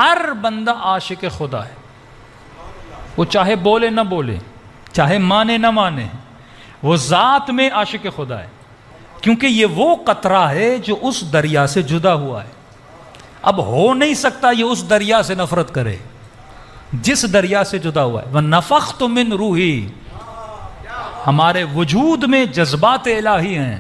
ہر بندہ عاشق خدا ہے، وہ چاہے بولے نہ بولے، چاہے مانے نہ مانے، وہ ذات میں عاشق خدا ہے، کیونکہ یہ وہ قطرہ ہے جو اس دریا سے جدا ہوا ہے۔ اب ہو نہیں سکتا یہ اس دریا سے نفرت کرے جس دریا سے جدا ہوا ہے۔ وَنَفَخْتُ مِن روحی، ہمارے وجود میں جذبات الہی ہیں،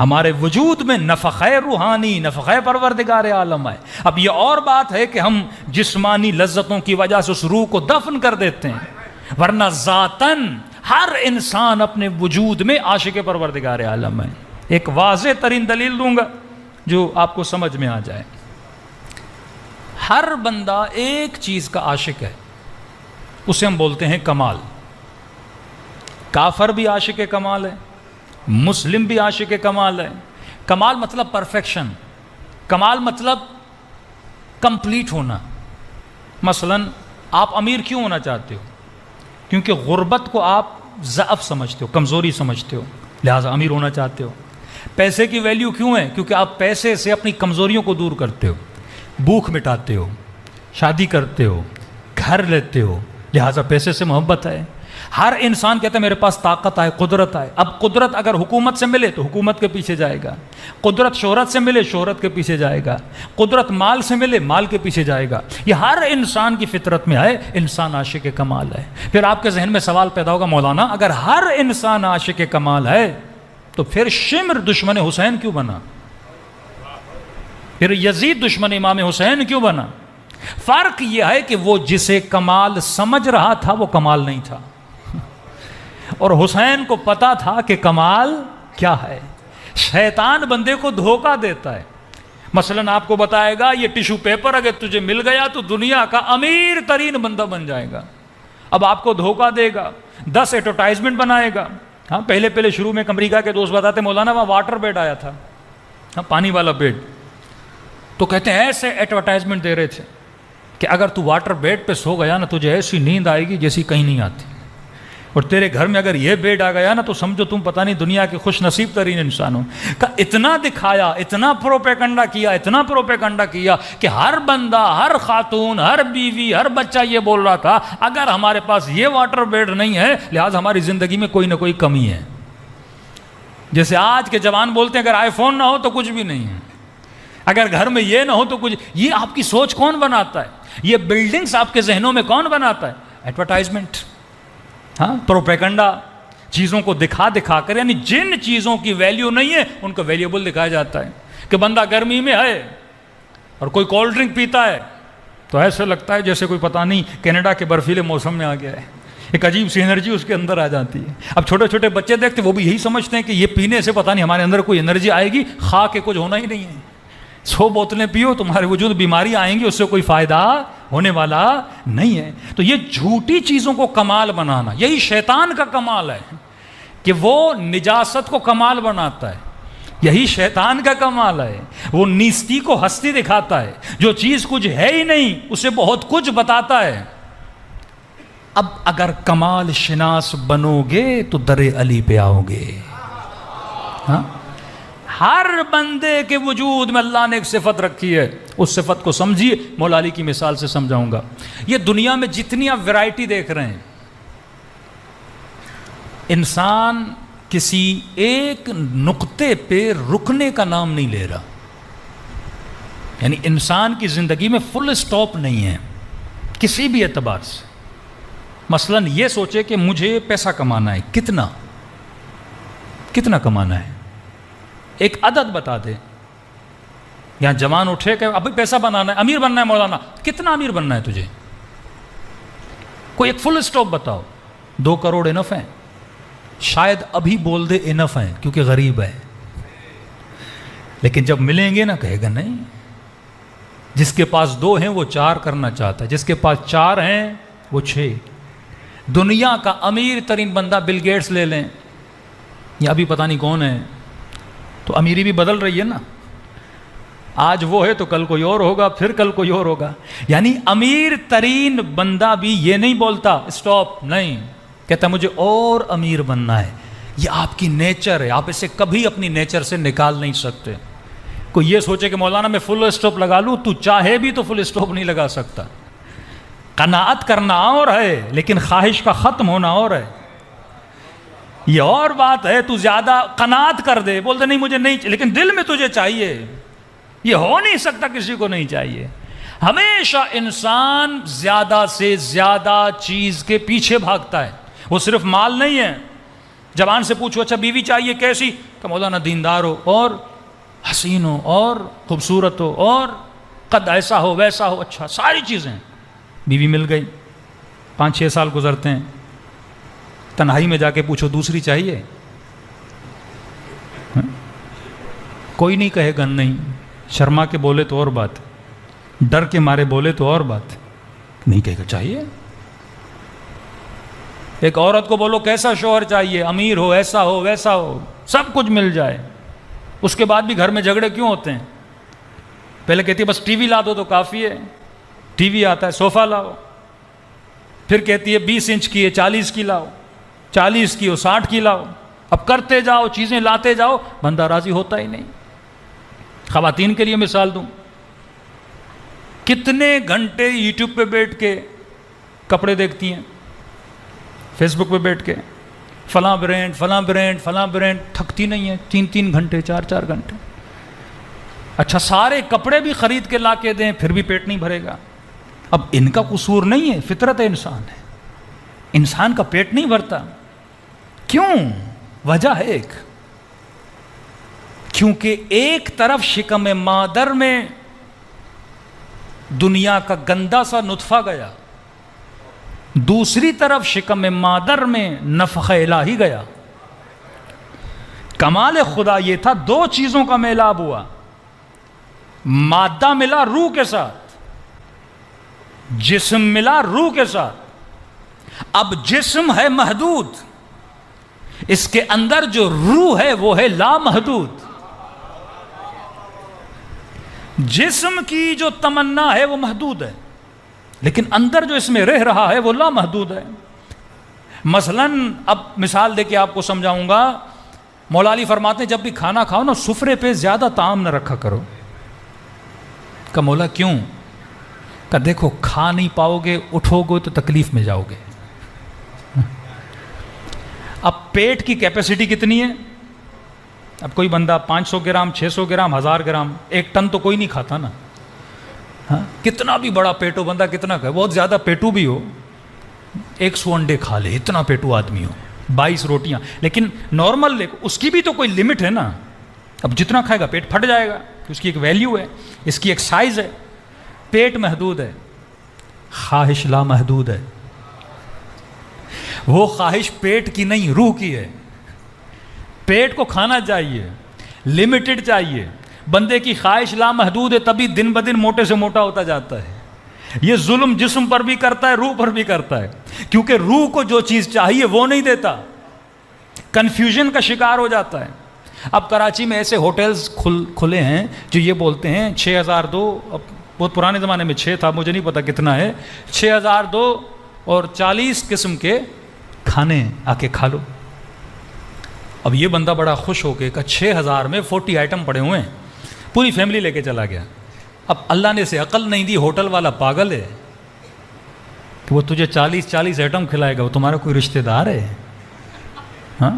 ہمارے وجود میں نفخہ روحانی، نفخہ پروردگار عالم ہے۔ اب یہ اور بات ہے کہ ہم جسمانی لذتوں کی وجہ سے اس روح کو دفن کر دیتے ہیں، ورنہ ذاتاً ہر انسان اپنے وجود میں عاشق پروردگار عالم ہے۔ ایک واضح ترین دلیل دوں گا جو آپ کو سمجھ میں آ جائے۔ ہر بندہ ایک چیز کا عاشق ہے، اسے ہم بولتے ہیں کمال۔ کافر بھی عاشق کمال ہے، مسلم بھی عاشق کمال ہے۔ کمال مطلب پرفیکشن، کمال مطلب کمپلیٹ ہونا۔ مثلا آپ امیر کیوں ہونا چاہتے ہو؟ کیونکہ غربت کو آپ ضعف سمجھتے ہو، کمزوری سمجھتے ہو، لہٰذا امیر ہونا چاہتے ہو۔ پیسے کی ویلیو کیوں ہے؟ کیونکہ آپ پیسے سے اپنی کمزوریوں کو دور کرتے ہو، بھوک مٹاتے ہو، شادی کرتے ہو، گھر لیتے ہو، لہٰذا پیسے سے محبت ہے۔ ہر انسان کہتا ہے میرے پاس طاقت ہے، قدرت ہے۔ اب قدرت اگر حکومت سے ملے تو حکومت کے پیچھے جائے گا، قدرت شہرت سے ملے شہرت کے پیچھے جائے گا، قدرت مال سے ملے مال کے پیچھے جائے گا۔ یہ ہر انسان کی فطرت میں ہے، انسان عاشق کمال ہے۔ پھر آپ کے ذہن میں سوال پیدا ہوگا، مولانا اگر ہر انسان عاشق کمال ہے تو پھر شمر دشمن حسین کیوں بنا؟ پھر یزید دشمن امام حسین کیوں بنا؟ فرق یہ ہے کہ وہ جسے کمال سمجھ رہا تھا وہ کمال نہیں تھا، اور حسین کو پتا تھا کہ کمال کیا ہے۔ شیطان بندے کو دھوکہ دیتا ہے۔ مثلا آپ کو بتائے گا یہ ٹیشو پیپر اگر تجھے مل گیا تو دنیا کا امیر ترین بندہ بن جائے گا۔ اب آپ کو دھوکہ دے گا، 10 ایڈورٹائزمنٹ بنائے گا۔ ہاں پہلے شروع میں امریکہ کے دوست بتاتے مولانا وہاں واٹر بیڈ آیا تھا، ہاں پانی والا بیڈ، تو کہتے ہیں ایسے ایڈورٹائزمنٹ دے رہے تھے کہ اگر تو واٹر بیڈ پہ سو گیا نا تجھے ایسی نیند آئے گی جیسی کہیں نہیں آتی، اور تیرے گھر میں اگر یہ بیڈ آ گیا نا تو سمجھو تم پتہ نہیں دنیا کے خوش نصیب ترین انسان ہو۔ اتنا دکھایا، اتنا پروپیگنڈا کیا، اتنا پروپیگنڈا کیا کہ ہر بندہ، ہر خاتون، ہر بیوی، ہر بچہ یہ بول رہا تھا اگر ہمارے پاس یہ واٹر بیڈ نہیں ہے لہٰذا ہماری زندگی میں کوئی نہ کوئی کمی ہے۔ جیسے آج کے جوان بولتے ہیں اگر آئی فون نہ ہو تو کچھ بھی نہیں ہے، اگر گھر میں یہ نہ ہو تو کچھ۔ یہ آپ کی سوچ کون بناتا ہے؟ یہ بلڈنگز آپ کے ذہنوں میں کون بناتا ہے؟ ایڈورٹائزمنٹ، ہاں پروپیگنڈا، چیزوں کو دکھا دکھا کر، یعنی جن چیزوں کی ویلیو نہیں ہے ان کو ویلیوبل دکھایا جاتا ہے۔ کہ بندہ گرمی میں ہے اور کوئی کولڈ ڈرنک پیتا ہے تو ایسے لگتا ہے جیسے کوئی پتہ نہیں کینیڈا کے برفیلے موسم میں آ گیا ہے، ایک عجیب سی انرجی اس کے اندر آ جاتی ہے۔ اب چھوٹے چھوٹے بچے دیکھتے وہ بھی یہی سمجھتے ہیں کہ یہ پینے سے پتہ نہیں ہمارے اندر کوئی انرجی آئے گی، خا کے کچھ ہونا ہی نہیں ہے، 100 بوتلیں پیو تمہارے وجود بیماری آئیں گی، اس سے کوئی فائدہ ہونے والا نہیں ہے۔ تو یہ جھوٹی چیزوں کو کمال بنانا یہی شیطان کا کمال ہے کہ وہ نجاست کو کمال بناتا ہے، یہی شیطان کا کمال ہے۔ وہ نیستی کو ہستی دکھاتا ہے، جو چیز کچھ ہے ہی نہیں اسے بہت کچھ بتاتا ہے۔ اب اگر کمال شناس بنو گے تو در علی پہ آؤ گے۔ ہاں ہر بندے کے وجود میں اللہ نے ایک صفت رکھی ہے، اس صفت کو سمجھیے۔ مولا علی کی مثال سے سمجھاؤں گا۔ یہ دنیا میں جتنی آپ ویرائٹی دیکھ رہے ہیں، انسان کسی ایک نقطے پہ رکنے کا نام نہیں لے رہا، یعنی انسان کی زندگی میں فل سٹاپ نہیں ہے کسی بھی اعتبار سے۔ مثلا یہ سوچے کہ مجھے پیسہ کمانا ہے، کتنا کمانا ہے، ایک عدد بتا دے۔ یہاں جوان اٹھے کہ ابھی پیسہ بنانا ہے، امیر بننا ہے، مولانا کتنا امیر بننا ہے تجھے؟ کوئی ایک فل سٹاپ بتاؤ۔ 2 کروڑ انف ہیں؟ شاید ابھی بول دے انف ہیں کیونکہ غریب ہے، لیکن جب ملیں گے نا کہے گا نہیں، جس کے پاس 2 ہیں وہ 4 کرنا چاہتا ہے، جس کے پاس 4 ہیں وہ 6۔ دنیا کا امیر ترین بندہ بل گیٹس لے لیں، یا ابھی پتہ نہیں کون ہے، تو امیری بھی بدل رہی ہے نا، آج وہ ہے تو کل کوئی اور ہوگا، پھر کل کوئی اور ہوگا۔ یعنی امیر ترین بندہ بھی یہ نہیں بولتا سٹاپ، نہیں، کہتا مجھے اور امیر بننا ہے۔ یہ آپ کی نیچر ہے، آپ اسے کبھی اپنی نیچر سے نکال نہیں سکتے۔ کوئی یہ سوچے کہ مولانا میں فل اسٹاپ لگا لوں، تو چاہے بھی تو فل اسٹاپ نہیں لگا سکتا. قناعت کرنا اور ہے لیکن خواہش کا ختم ہونا اور ہے. یہ اور بات ہے تو زیادہ قناعت کر دے، بول دے نہیں مجھے نہیں، لیکن دل میں تجھے چاہیے. یہ ہو نہیں سکتا، کسی کو نہیں چاہیے. ہمیشہ انسان زیادہ سے زیادہ چیز کے پیچھے بھاگتا ہے. وہ صرف مال نہیں ہے. جوان سے پوچھو اچھا بیوی چاہیے کیسی، کہ مولانا دیندار ہو اور حسین ہو اور خوبصورت ہو اور قد ایسا ہو ویسا ہو. اچھا ساری چیزیں. بیوی مل گئی، 5-6 سال گزرتے ہیں، تنہائی میں جا کے پوچھو دوسری چاہیے، کوئی نہیں کہے گا نہیں. شرما کے بولے تو اور بات، ڈر کے مارے بولے تو اور بات، نہیں کہے گا چاہیے. ایک عورت کو بولو کیسا شوہر چاہیے، امیر ہو ایسا ہو ویسا ہو، سب کچھ مل جائے، اس کے بعد بھی گھر میں جھگڑے کیوں ہوتے ہیں؟ پہلے کہتی ہے بس ٹی وی لا دو تو کافی ہے، ٹی وی آتا ہے، صوفہ لاؤ. پھر کہتی ہے 20 انچ کی ہے 40 کی لاؤ، 40 کی ہو 60 کی لاؤ. اب کرتے جاؤ، چیزیں لاتے جاؤ، بندہ راضی ہوتا ہی نہیں. خواتین کے لیے مثال دوں، کتنے گھنٹے یوٹیوب پہ بیٹھ کے کپڑے دیکھتی ہیں، فیس بک پہ بیٹھ کے فلاں برینڈ فلاں برینڈ فلاں برینڈ، تھکتی نہیں ہے، 3-3 گھنٹے 4-4 گھنٹے. اچھا سارے کپڑے بھی خرید کے لا کے دیں پھر بھی پیٹ نہیں بھرے گا. اب ان کا قصور نہیں ہے، فطرت انسان ہے، انسان کا پیٹ نہیں بھرتا. کیوں؟ وجہ ہے ایک، کیونکہ ایک طرف شکم مادر میں دنیا کا گندا سا نطفہ گیا، دوسری طرف شکم مادر میں نفخ الہی گیا. کمال خدا یہ تھا 2 چیزوں کا میلاب ہوا، مادہ ملا روح کے ساتھ، جسم ملا روح کے ساتھ. اب جسم ہے محدود، اس کے اندر جو روح ہے وہ ہے لامحدود. جسم کی جو تمنا ہے وہ محدود ہے، لیکن اندر جو اس میں رہ رہا ہے وہ لامحدود ہے. مثلا اب مثال دے کے آپ کو سمجھاؤں گا. مولا علی فرماتے ہیں جب بھی کھانا کھاؤ نا سفرے پہ زیادہ طعام نہ رکھا کرو. کہ مولا کیوں؟ کہ دیکھو کھا نہیں پاؤ گے، اٹھو گے تو تکلیف میں جاؤ گے. اب پیٹ کی کیپیسٹی کتنی ہے؟ اب کوئی بندہ 500 گرام 600 گرام 1000 گرام 1 ٹن تو کوئی نہیں کھاتا نا. ہاں کتنا بھی بڑا پیٹو بندہ کتنا کھائے، بہت زیادہ پیٹو بھی ہو 100 انڈے کھا لے، اتنا پیٹو آدمی ہو 22 روٹیاں، لیکن نارمل اس کی بھی تو کوئی لمٹ ہے نا. اب جتنا کھائے گا پیٹ پھٹ جائے گا، اس کی ایک ویلیو ہے، اس کی ایک سائز ہے. پیٹ محدود ہے، خواہش لامحدود ہے. وہ خواہش پیٹ کی نہیں روح کی ہے. پیٹ کو کھانا چاہیے، لمیٹڈ چاہیے. بندے کی خواہش لامحدود ہے تبھی دن بدن موٹے سے موٹا ہوتا جاتا ہے. یہ ظلم جسم پر بھی کرتا ہے، روح پر بھی کرتا ہے، کیونکہ روح کو جو چیز چاہیے وہ نہیں دیتا، کنفیوژن کا شکار ہو جاتا ہے. اب کراچی میں ایسے ہوٹلز کھلے ہیں جو یہ بولتے ہیں 6000 دو، اب بہت پرانے زمانے میں 6 تھا، مجھے نہیں پتا کتنا ہے، 6000 دو اور 40 قسم کے کھانے آ کے کھا لو. اب یہ بندہ بڑا خوش ہو کے کہ 6000 میں 40 آئٹم پڑے ہوئے ہیں، پوری فیملی لے کے چلا گیا. اب اللہ نے اسے عقل نہیں دی، ہوٹل والا پاگل ہے کہ وہ تجھے 40 آئٹم کھلائے گا، وہ تمہارا کوئی رشتہ دار ہے؟ ہاں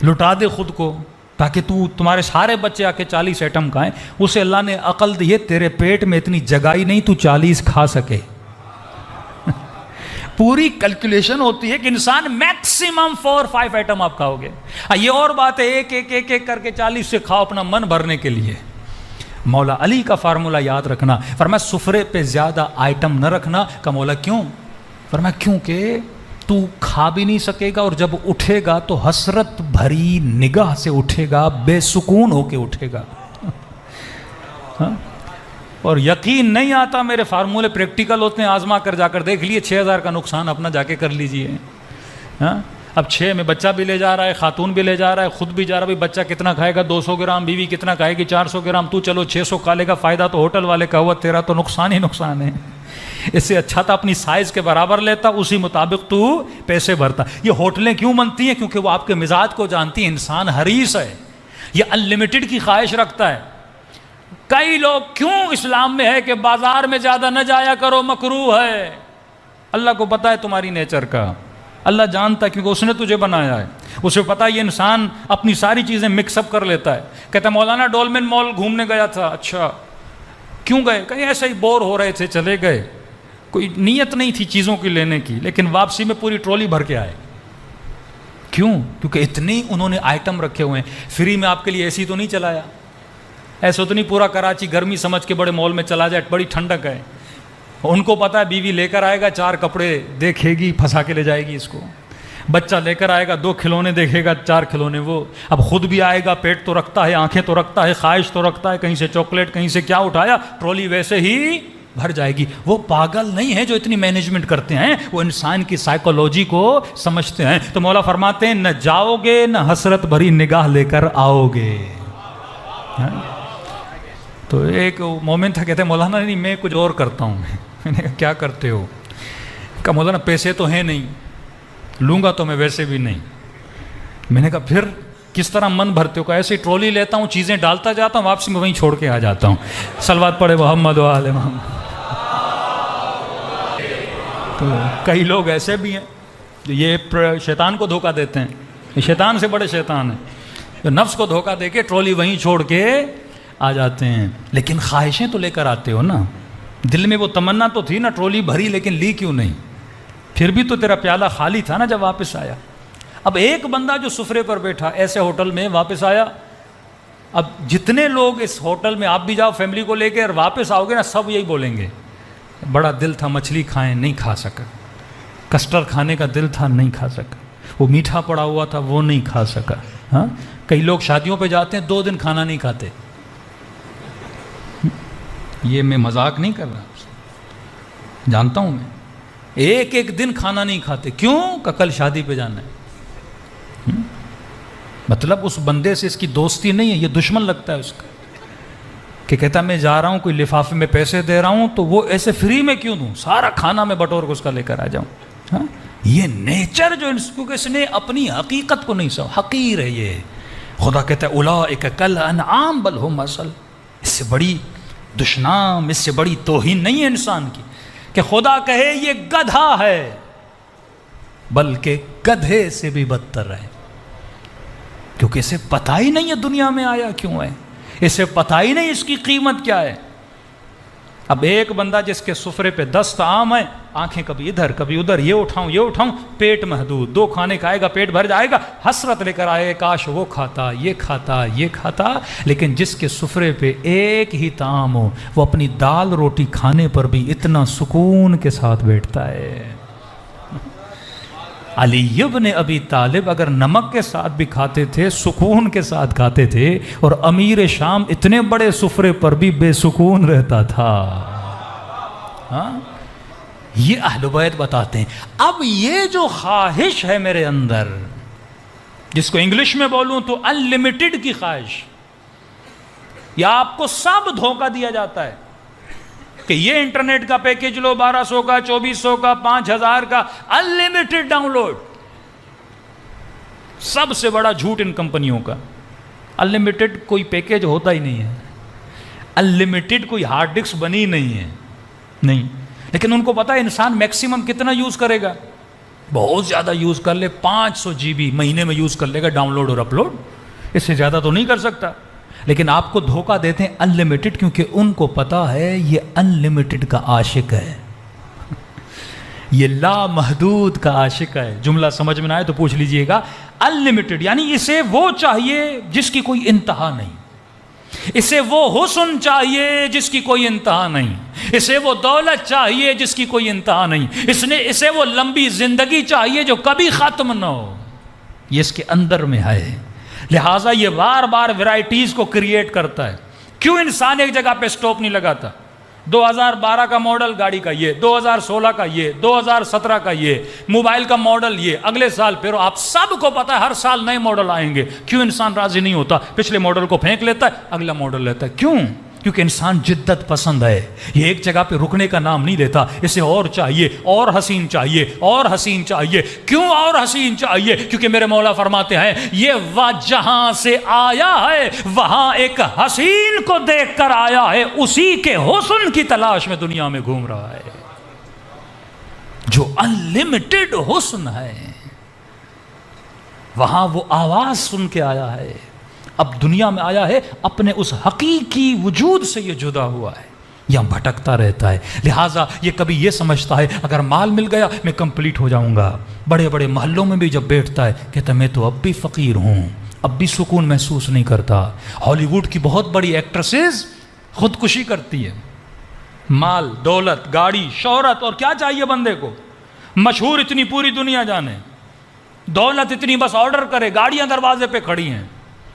لٹا دے خود کو تاکہ تمہارے سارے بچے آ کے 40 آئٹم کھائیں. اسے اللہ نے عقل دی ہے، تیرے پیٹ میں اتنی جگہ ہی نہیں تو 40 کھا سکے. پوری کیلکولیشن ہوتی ہے کہ انسان میکسیمم 4-5 آئٹم آپ کھاؤ گے. یہ اور بات ہے ایک کر کے 40 سے کھاؤ اپنا من بھرنے کے لیے. مولا علی کا فارمولہ یاد رکھنا، فرمایا سفرے پہ زیادہ آئٹم نہ رکھنا. کہ مولا کیوں؟ فرمایا کیونکہ تو کھا بھی نہیں سکے گا اور جب اٹھے گا تو حسرت بھری نگاہ سے اٹھے گا، بے سکون ہو کے اٹھے گا. اور یقین نہیں آتا میرے فارمولے پریکٹیکل ہوتے ہیں، آزما کر جا کر دیکھ لیے. 6000 کا نقصان اپنا جا کے کر لیجئے. اب 6 میں بچہ بھی لے جا رہا ہے، خاتون بھی لے جا رہا ہے، خود بھی جا رہا ہے. بچہ کتنا کھائے گا 200 گرام، بیوی کتنا کھائے گی 400 گرام، تو چلو 600 کھا لے گا. فائدہ تو ہوٹل والے کا ہوا، تیرا تو نقصان ہی نقصان ہے. اس سے اچھا تھا اپنی سائز کے برابر لیتا، اسی مطابق تو پیسے بھرتا. یہ ہوٹلیں کیوں بنتی ہیں؟ کیونکہ وہ آپ کے مزاج کو جانتی ہیں. انسان حریص ہے، یہ انلمیٹڈ کی خواہش رکھتا ہے. کئی لوگ کیوں اسلام میں ہے کہ بازار میں زیادہ نہ جایا کرو، مکروہ ہے. اللہ کو پتا ہے تمہاری نیچر کا، اللہ جانتا ہے کیونکہ اس نے تجھے بنایا ہے. اسے پتا ہے یہ انسان اپنی ساری چیزیں مکس اپ کر لیتا ہے. کہتا ہے مولانا ڈولمن مال گھومنے گیا تھا. اچھا کیوں گئے؟ کہیں ایسے ہی بور ہو رہے تھے چلے گئے، کوئی نیت نہیں تھی چیزوں کی لینے کی، لیکن واپسی میں پوری ٹرالی بھر کے آئے. کیوں؟ کیونکہ اتنی انہوں نے آئٹم رکھے ہوئے ہیں. فری میں آپ کے لیے ایسی تو نہیں چلایا، ایسے تو نہیں پورا کراچی گرمی سمجھ کے بڑے مال میں چلا جائے، بڑی ٹھنڈک ہے. ان کو پتا ہے بیوی لے کر آئے گا 4 کپڑے دیکھے گی پھنسا کے لے جائے گی اس کو، بچہ لے کر آئے گا 2 کھلونے دیکھے گا 4 کھلونے وہ، اب خود بھی آئے گا، پیٹ تو رکھتا ہے، آنکھیں تو رکھتا ہے، خواہش تو رکھتا ہے، کہیں سے چاکلیٹ کہیں سے کیا اٹھایا، ٹرالی ویسے ہی بھر جائے گی. وہ پاگل نہیں ہے جو اتنی مینجمنٹ کرتے ہیں، وہ انسان کی سائیکولوجی کو سمجھتے ہیں. تو مولا فرماتے ہیں نہ جاؤ گے نہ حسرت بھری نگاہ لے کر آؤ گے. تو ایک مومن تھا، کہتے ہیں مولانا نہیں میں کچھ اور کرتا ہوں. میں نے کہا کیا کرتے ہو؟ کہا مولانا پیسے تو ہیں نہیں، لوں گا تو میں ویسے بھی نہیں. میں نے کہا پھر کس طرح من بھرتے ہو؟ کہا ایسے ٹرالی لیتا ہوں، چیزیں ڈالتا جاتا ہوں، واپسی میں وہیں چھوڑ کے آ جاتا ہوں. صلوات پڑھے محمد و آل محمد. تو کئی لوگ ایسے بھی ہیں جو یہ شیطان کو دھوکہ دیتے ہیں، یہ شیطان سے بڑے شیطان ہیں جو نفس کو دھوکہ دے کے ٹرالی وہیں چھوڑ کے آ جاتے ہیں. لیکن خواہشیں تو لے کر آتے ہو نا، دل میں وہ تمنا تو تھی نا، ٹرالی بھری لیکن لی کیوں نہیں؟ پھر بھی تو تیرا پیالہ خالی تھا نا جب واپس آیا. اب ایک بندہ جو سفرے پر بیٹھا ایسے ہوٹل میں واپس آیا، اب جتنے لوگ اس ہوٹل میں آپ بھی جاؤ فیملی کو لے کے اور واپس آؤ گے نا، سب یہی بولیں گے بڑا دل تھا مچھلی کھائیں نہیں کھا سکا، کسٹرڈ کھانے کا دل تھا نہیں کھا سکا، وہ میٹھا پڑا ہوا تھا وہ نہیں کھا سکا. ہاں کئی لوگ شادیوں پہ جاتے ہیں 2 دن کھانا نہیں کھاتے. یہ میں مذاق نہیں کر رہا، جانتا ہوں میں، ایک دن کھانا نہیں کھاتے. کیوں؟ کہ کل شادی پہ جانا ہے. مطلب اس بندے سے اس کی دوستی نہیں ہے، یہ دشمن لگتا ہے اس کا، کہ کہتا میں جا رہا ہوں کوئی لفافے میں پیسے دے رہا ہوں تو وہ ایسے فری میں کیوں دوں، سارا کھانا میں بٹور کو اس کا لے کر آ جاؤں. ہاں یہ نیچر جو کیونکہ اس نے اپنی حقیقت کو نہیں سمجھا، حقیر ہے یہ. خدا کہتا ہے اولئک کالانعام بل ھم اضل. اس سے بڑی دشنام، اس سے بڑی توہین نہیں ہے انسان کی کہ خدا کہے یہ گدھا ہے، بلکہ گدھے سے بھی بدتر ہے. کیونکہ اسے پتہ ہی نہیں ہے دنیا میں آیا کیوں ہے، اسے پتہ ہی نہیں اس کی قیمت کیا ہے. اب ایک بندہ جس کے سفرے پہ 10 طعام ہیں، آنکھیں کبھی ادھر کبھی ادھر، یہ اٹھاؤں، پیٹ محدود، 2 کھانے کھائے گا پیٹ بھر جائے گا، حسرت لے کر آئے کاش وہ کھاتا یہ کھاتا. لیکن جس کے سفرے پہ ایک ہی طعام ہو، وہ اپنی دال روٹی کھانے پر بھی اتنا سکون کے ساتھ بیٹھتا ہے. علی ابن ابی طالب اگر نمک کے ساتھ بھی کھاتے تھے سکون کے ساتھ کھاتے تھے، اور امیر شام اتنے بڑے سفرے پر بھی بے سکون رہتا تھا. ہاں یہ اہل بیت بتاتے ہیں. اب یہ جو خواہش ہے میرے اندر، جس کو انگلش میں بولوں تو انلمیٹڈ کی خواہش، یا آپ کو سب دھوکہ دیا جاتا ہے کہ یہ انٹرنیٹ کا پیکج لو 1200 کا 2400 کا 5000 کا انلمیٹڈ ڈاؤن لوڈ. سب سے بڑا جھوٹ ان کمپنیوں کا، انلمیٹڈ کوئی پیکج ہوتا ہی نہیں ہے، انلمیٹڈ کوئی ہارڈ ڈسک بنی نہیں ہے، نہیں. لیکن ان کو پتا ہے انسان میکسیمم کتنا یوز کرے گا، بہت زیادہ یوز کر لے 500 GB مہینے میں یوز کر لے گا ڈاؤن لوڈ اور اپلوڈ، اس سے زیادہ تو نہیں کر سکتا. لیکن آپ کو دھوکہ دیتے ہیں انلمیٹڈ، کیونکہ ان کو پتا ہے یہ انلمیٹڈ کا عاشق ہے، یہ لا محدود کا عاشق ہے. جملہ سمجھ میں نہ آئے تو پوچھ لیجئے گا. انلمیٹڈ یعنی اسے وہ چاہیے جس کی کوئی انتہا نہیں، اسے وہ حسن چاہیے جس کی کوئی انتہا نہیں، اسے وہ دولت چاہیے جس کی کوئی انتہا نہیں، اسے وہ لمبی زندگی چاہیے جو کبھی ختم نہ ہو. یہ اس کے اندر میں ہے، لہٰذا یہ بار بار ویرائٹیز کو کریٹ کرتا ہے. کیوں انسان ایک جگہ پہ سٹاپ نہیں لگاتا؟ 2012 کا ماڈل گاڑی کا یہ، 2016 کا یہ، 2017 کا یہ، موبائل کا ماڈل یہ، اگلے سال پھر آپ سب کو پتا ہے ہر سال نئے ماڈل آئیں گے. کیوں انسان راضی نہیں ہوتا؟ پچھلے ماڈل کو پھینک لیتا ہے، اگلا ماڈل لیتا ہے. کیوں؟ کیونکہ انسان جدت پسند ہے، یہ ایک جگہ پہ رکنے کا نام نہیں لیتا، اسے اور چاہیے، اور حسین چاہیے، اور حسین چاہیے۔ کیوں اور حسین چاہیے؟ کیونکہ میرے مولا فرماتے ہیں یہ وہ جہاں سے آیا ہے وہاں ایک حسین کو دیکھ کر آیا ہے، اسی کے حسن کی تلاش میں دنیا میں گھوم رہا ہے، جو انلمیٹڈ حسن ہے۔ وہاں وہ آواز سن کے آیا ہے، اب دنیا میں آیا ہے اپنے اس حقیقی وجود سے یہ جدا ہوا ہے، یہاں بھٹکتا رہتا ہے۔ لہٰذا یہ کبھی یہ سمجھتا ہے اگر مال مل گیا میں کمپلیٹ ہو جاؤں گا، بڑے بڑے محلوں میں بھی جب بیٹھتا ہے کہتا میں تو اب بھی فقیر ہوں، اب بھی سکون محسوس نہیں کرتا۔ ہالی ووڈ کی بہت بڑی ایکٹریسز خودکشی کرتی ہے، مال، دولت، گاڑی، شہرت، اور کیا چاہیے بندے کو؟ مشہور اتنی پوری دنیا جانے، دولت اتنی بس آرڈر کرے، گاڑیاں دروازے پہ کھڑی ہیں،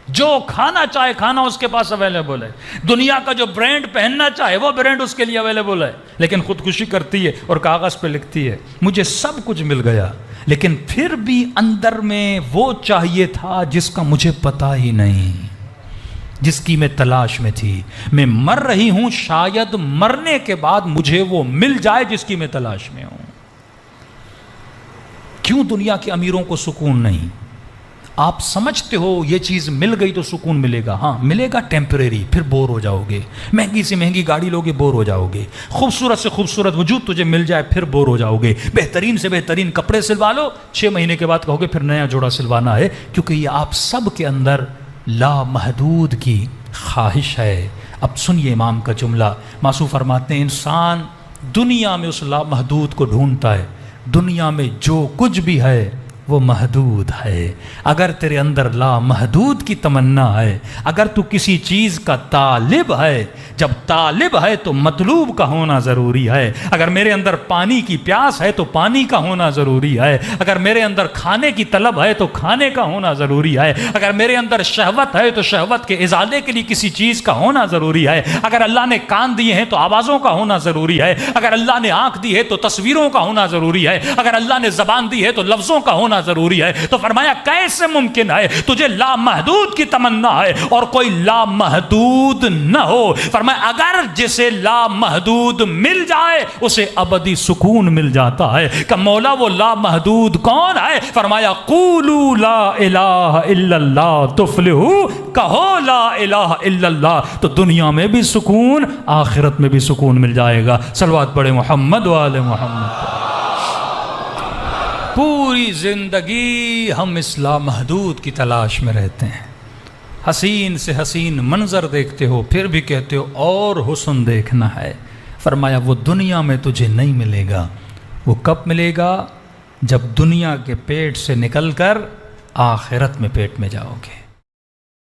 جو کھانا چاہے کھانا اس کے پاس اویلیبل ہے، دنیا کا جو برانڈ پہننا چاہے وہ برانڈ اس کے لیے اویلیبل ہے، لیکن خودکشی کرتی ہے اور کاغذ پہ لکھتی ہے مجھے سب کچھ مل گیا، لیکن پھر بھی اندر میں وہ چاہیے تھا جس کا مجھے پتا ہی نہیں، جس کی میں تلاش میں تھی۔ میں مر رہی ہوں، شاید مرنے کے بعد مجھے وہ مل جائے جس کی میں تلاش میں ہوں۔ کیوں دنیا کے امیروں کو سکون نہیں؟ آپ سمجھتے ہو یہ چیز مل گئی تو سکون ملے گا، ہاں ملے گا ٹیمپریری، پھر بور ہو جاؤ گے، مہنگی سے مہنگی گاڑی لوگے بور ہو جاؤ گے، خوبصورت سے خوبصورت وجود تجھے مل جائے پھر بور ہو جاؤ گے، بہترین سے بہترین کپڑے سلوا لو 6 مہینے کے بعد کہو گے پھر نیا جوڑا سلوانا ہے، کیونکہ یہ آپ سب کے اندر لامحدود کی خواہش ہے۔ اب سنیے امام کا جملہ، معصوم فرماتے ہیں انسان دنیا میں اس لامحدود کو ڈھونڈتا ہے، دنیا میں جو کچھ بھی ہے وہ محدود ہے۔ اگر تیرے اندر لامحدود کی تمنا ہے، اگر تو کسی چیز کا طالب ہے، جب طالب ہے تو مطلوب کا ہونا ضروری ہے۔ اگر میرے اندر پانی کی پیاس ہے تو پانی کا ہونا ضروری ہے، اگر میرے اندر کھانے کی طلب ہے تو کھانے کا ہونا ضروری ہے، اگر میرے اندر شہوت ہے تو شہوت کے ازالے کے لیے کسی چیز کا ہونا ضروری ہے، اگر اللہ نے کان دیے ہیں تو آوازوں کا ہونا ضروری ہے، اگر اللہ نے آنکھ دی ہے تو تصویروں کا ہونا ضروری ہے، اگر اللہ نے زبان دی ہے تو لفظوں کا ہونا ضروری ہے۔ تو فرمایا کیسے ممکن ہے تجھے لامحدود کی تمنا ہے اور کوئی لامحدود نہ ہو؟ فرمایا اگر جسے لامحدود مل جائے اسے ابدی سکون مل جاتا ہے۔ کہ مولا وہ لامحدود کون ہے؟ فرمایا قولوا لا الہ الا اللہ تفلحوا، کہو لا الہ الا اللہ تو دنیا میں بھی سکون، آخرت میں بھی سکون مل جائے گا۔ صلوات پڑھے محمد وآل محمد۔ پوری زندگی ہم اس لامحدود کی تلاش میں رہتے ہیں، حسین سے حسین منظر دیکھتے ہو پھر بھی کہتے ہو اور حسن دیکھنا ہے۔ فرمایا وہ دنیا میں تجھے نہیں ملے گا، وہ کب ملے گا؟ جب دنیا کے پیٹ سے نکل کر آخرت میں پیٹ میں جاؤ گے۔